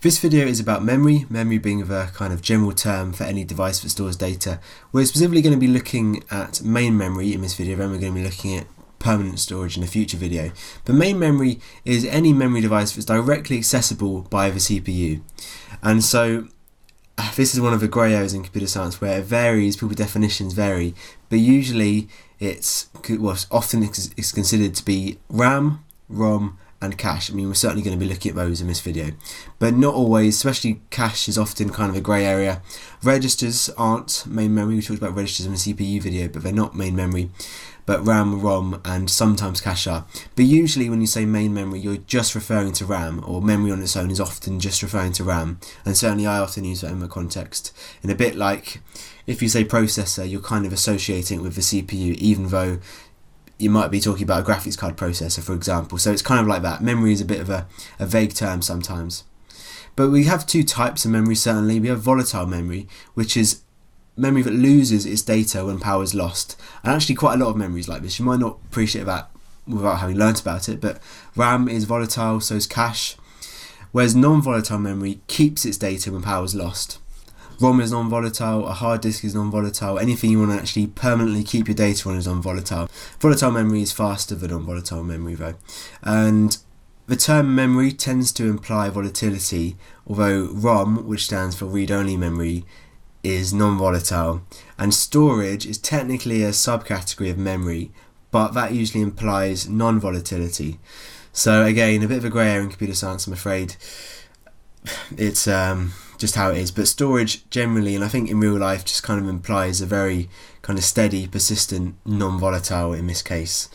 This video is about memory being a kind of general term for any device that stores data. We're specifically going to be looking at main memory in this video, and we're going to be looking at permanent storage in a future video. But main memory is any memory device that's directly accessible by the CPU. And so this is one of the grey areas in computer science where it varies, people's definitions vary, but usually it's considered to be RAM, ROM and cache. I mean, we're certainly going to be looking at those in this video, but not always, especially cache is often kind of a grey area. Registers aren't main memory. We talked about registers in the CPU video, but they're not main memory. But RAM, ROM and sometimes cache are. But usually when you say main memory, you're just referring to RAM, or memory on its own is often just referring to RAM. And certainly I often use that in my context. And a bit like if you say processor, you're kind of associating it with the CPU, even though you might be talking about a graphics card processor, for example. So it's kind of like that. Memory is a bit of a vague term sometimes. But we have two types of memory, certainly. We have volatile memory, which is memory that loses its data when power is lost. And actually quite a lot of memories like this. You might not appreciate that without having learnt about it, but RAM is volatile, so is cache. Whereas non-volatile memory keeps its data when power is lost. ROM is non-volatile, a hard disk is non-volatile, anything you want to actually permanently keep your data on is non-volatile. Volatile memory is faster than non-volatile memory though. And the term memory tends to imply volatility, although ROM, which stands for read-only memory, is non-volatile. And storage is technically a subcategory of memory, but that usually implies non-volatility. So again, a bit of a grey area in computer science, I'm afraid. It's just how it is, but storage generally, and I think in real life, just kind of implies a very kind of steady, persistent, non-volatile, in this case,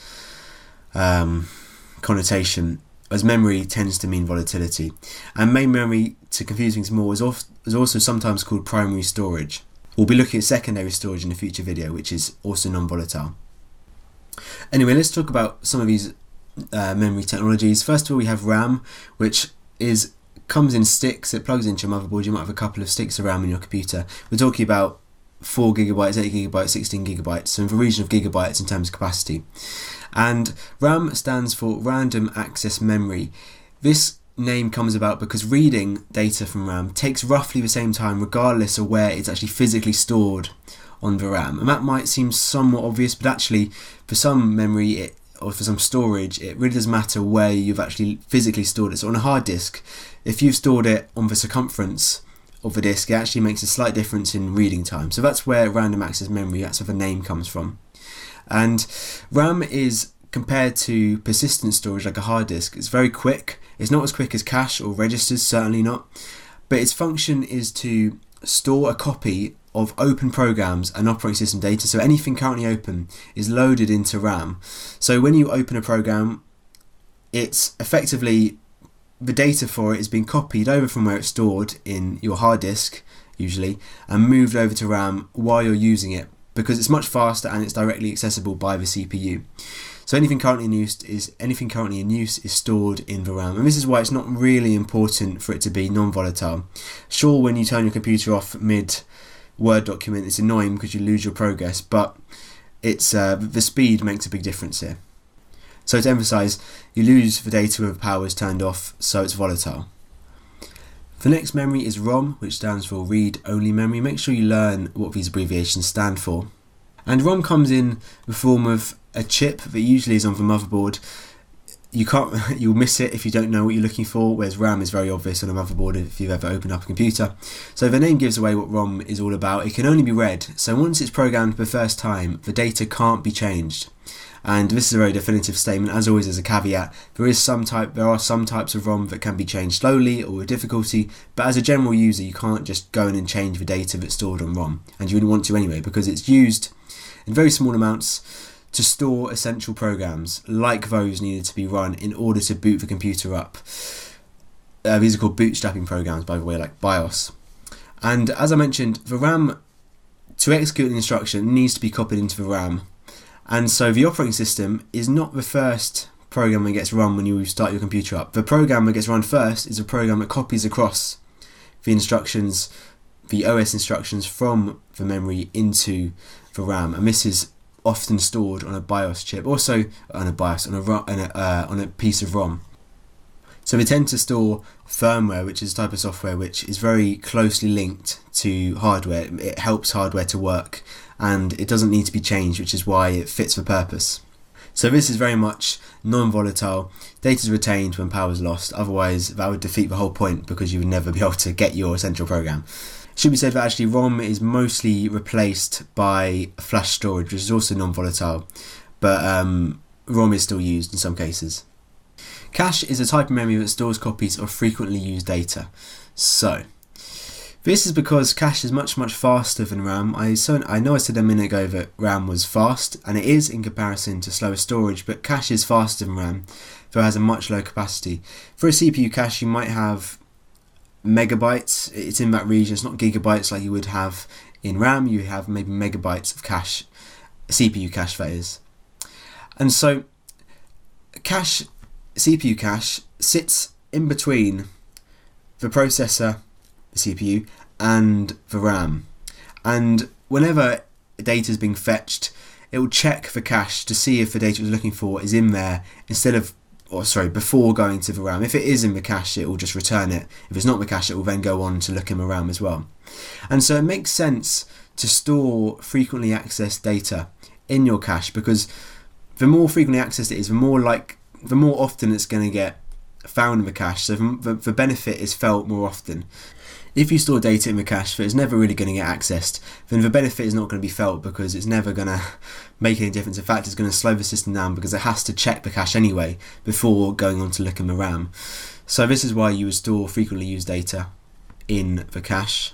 connotation, as memory tends to mean volatility. And main memory, to confuse things more, is also sometimes called primary storage. We'll be looking at secondary storage in a future video, which is also non-volatile. Anyway, let's talk about some of these memory technologies. First of all, we have RAM, which comes in sticks. It plugs into your motherboard. You might have a couple of sticks of RAM in your computer. We're talking about 4 gigabytes, 8 gigabytes, 16 gigabytes, so in the region of gigabytes in terms of capacity. And RAM stands for Random Access Memory. This name comes about because reading data from RAM takes roughly the same time regardless of where it's actually physically stored on the RAM. And that might seem somewhat obvious, but actually for some memory or for some storage, it really does matter where you've actually physically stored it. So on a hard disk, if you've stored it on the circumference of the disk, it actually makes a slight difference in reading time. So that's where random access memory, that's where the name comes from. And RAM is, compared to persistent storage like a hard disk, it's very quick. It's not as quick as cache or registers, certainly not. But its function is to store a copy of open programs and operating system data. So anything currently open is loaded into RAM. So when you open a program, it's effectively, the data for it is being copied over from where it's stored in your hard disk, usually, and moved over to RAM while you're using it, because it's much faster and it's directly accessible by the CPU. So anything currently in use is stored in the RAM, and this is why it's not really important for it to be non-volatile. Sure, when you turn your computer off mid Word document, it's annoying because you lose your progress, but it's the speed makes a big difference here. So to emphasise, you lose the data when the power is turned off, so it's volatile. The next memory is ROM, which stands for read-only memory. Make sure you learn what these abbreviations stand for. And ROM comes in the form of a chip that usually is on the motherboard. You'll miss it if you don't know what you're looking for, whereas RAM is very obvious on a motherboard if you've ever opened up a computer. So the name gives away what ROM is all about. It can only be read, so once it's programmed for the first time, the data can't be changed. And this is a very definitive statement. As always, as a caveat, there are some types of ROM that can be changed slowly or with difficulty, but as a general user, you can't just go in and change the data that's stored on ROM, and you wouldn't want to anyway, because it's used in very small amounts to store essential programs, like those needed to be run in order to boot the computer up. These are called bootstrapping programs, by the way, like BIOS. And as I mentioned, the RAM, to execute an instruction, needs to be copied into the RAM. And so the operating system is not the first program that gets run when you start your computer up. The program that gets run first is a program that copies across the instructions, the OS instructions from the memory into the RAM, and this is often stored on a BIOS chip, also on a BIOS, on a piece of ROM. So we tend to store firmware, which is a type of software which is very closely linked to hardware. It helps hardware to work and it doesn't need to be changed, which is why it fits for purpose. So this is very much non-volatile. Data is retained when power is lost, otherwise that would defeat the whole point because you would never be able to get your essential program. It should be said that actually ROM is mostly replaced by flash storage, which is also non-volatile, but ROM is still used in some cases. Cache is a type of memory that stores copies of frequently used data. So, this is because cache is much faster than RAM. I know I said a minute ago that RAM was fast, and it is in comparison to slower storage, but cache is faster than RAM, though it has a much lower capacity. For a CPU cache, you might have megabytes. It's in that region. It's not gigabytes like you would have in RAM. You have maybe megabytes of cache, CPU cache that is. And so, CPU cache sits in between the processor, the CPU, and the RAM. And whenever data is being fetched, it will check the cache to see if the data it was looking for is in there before going to the RAM. If it is in the cache, it will just return it. If it's not in the cache, it will then go on to look in the RAM as well. And so it makes sense to store frequently accessed data in your cache, because the more frequently accessed it is, the more often it's going to get found in the cache, so the benefit is felt more often. If you store data in the cache that is never really going to get accessed, then the benefit is not going to be felt because it's never going to make any difference. In fact, it's going to slow the system down because it has to check the cache anyway before going on to look in the RAM. So this is why you would store frequently used data in the cache.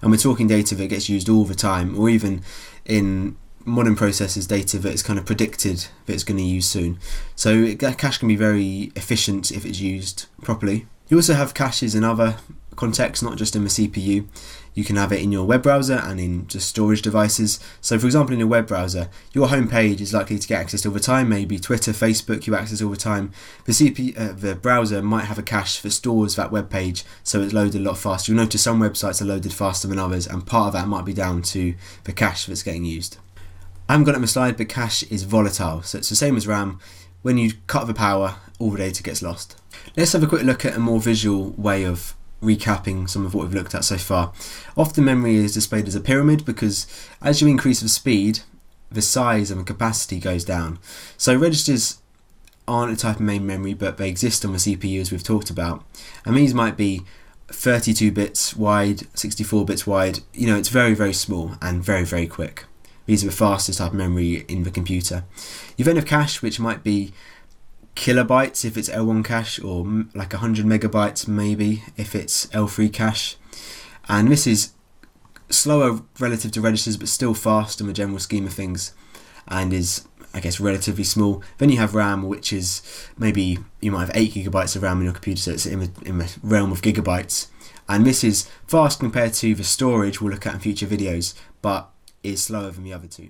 And we're talking data that gets used all the time, or even in modern processors, data that is kind of predicted that it's going to use soon. So cache can be very efficient if it's used properly. You also have caches in other contexts, not just in the CPU. You can have it in your web browser and in just storage devices. So for example, in a web browser, your home page is likely to get accessed all the time. Maybe Twitter, Facebook, you access all the time. The browser might have a cache that stores that web page, so it's loaded a lot faster. You'll notice some websites are loaded faster than others, and part of that might be down to the cache that's getting used. I haven't got it on the slide, but cache is volatile, so it's the same as RAM. When you cut the power, all the data gets lost. Let's have a quick look at a more visual way of recapping some of what we've looked at so far. Often memory is displayed as a pyramid because as you increase the speed, the size and the capacity goes down. So registers aren't a type of main memory, but they exist on the CPU as we've talked about. And these might be 32 bits wide, 64 bits wide. It's very small and very quick. These are the fastest type of memory in the computer. You then have cache, which might be kilobytes if it's L1 cache, or like 100 megabytes maybe if it's L3 cache. And this is slower relative to registers, but still fast in the general scheme of things, and is, I guess, relatively small. Then you have RAM, which is maybe you might have 8 gigabytes of RAM in your computer, so it's in the realm of gigabytes. And this is fast compared to the storage we'll look at in future videos, but is slower than the other two.